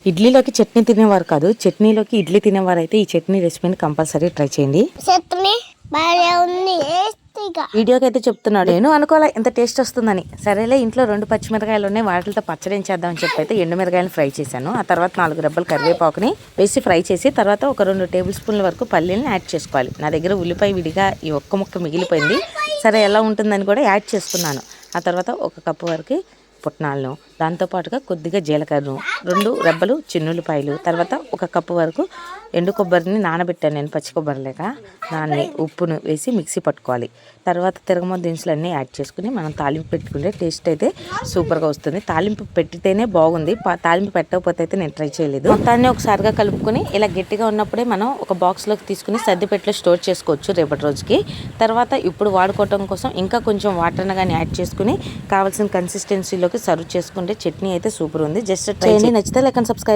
ఇడ్లీలోకి చట్నీ తినేవారు కాదు, చట్నీలోకి ఇడ్లీ తినేవారు అయితే ఈ చట్నీ రెసిపీని కంపల్సరీ ట్రై చేయండి. వీడియోకి అయితే చెప్తున్నాడు, నేను అనుకోలే ఎంత టేస్ట్ వస్తుందని. సరేలే, ఇంట్లో 2 పచ్చిమిరకాయలు ఉన్నాయి, వాటితో పచ్చడి ఏం చేద్దామని చెప్పి అయితే ఎండుమిరకాయలు ఫ్రై చేశాను. ఆ తర్వాత 4 రెబ్బలు కరివేపాకుని వేసి ఫ్రై చేసి తర్వాత ఒక 2 టేబుల్ స్పూన్ల వరకు పల్లీలను యాడ్ చేసుకోవాలి. నా దగ్గర ఉల్లిపాయ విడిగా ఈ ఒక్క ముక్క మిగిలిపోయింది. సరే ఎలా ఉంటుందని కూడా యాడ్ చేసుకున్నాను. ఆ తర్వాత 1 కప్పు వరకు పుట్నాలను, దాంతోపాటుగా కొద్దిగా జీలకర్రను, 2 రెబ్బలు చిన్నులపాయలు, తర్వాత 1 కప్పు వరకు ఎండు కొబ్బరిని నానబెట్టాను నేను, పచ్చి కొబ్బరి లేక. దాన్ని ఉప్పును వేసి మిక్సీ పట్టుకోవాలి. తర్వాత తిరగమో దినుసులు అన్నీ యాడ్ చేసుకుని మనం తాలింపు పెట్టుకుంటే టేస్ట్ అయితే సూపర్గా వస్తుంది. తాలింపు పెట్టితేనే బాగుంది, తాలింపు పెట్టకపోతే అయితే నేను ట్రై చేయలేదు. మొత్తాన్ని ఒకసారిగా కలుపుకొని ఇలా గట్టిగా ఉన్నప్పుడే మనం ఒక బాక్స్లోకి తీసుకుని సర్దిపెట్లో స్టోర్ చేసుకోవచ్చు రేపటి రోజుకి. తర్వాత ఇప్పుడు వాడుకోవటం కోసం ఇంకా కొంచెం వాటర్ కానీ యాడ్ చేసుకుని కావాల్సిన కన్సిస్టెన్సీలోకి సర్వ్ చేసుకుంటే చట్నీ అయితే సూపర్ ఉంది. జస్ట్ ట్రై చేయండి. నచ్చితే లైక్ అండ్ సబ్స్క్రైబ్.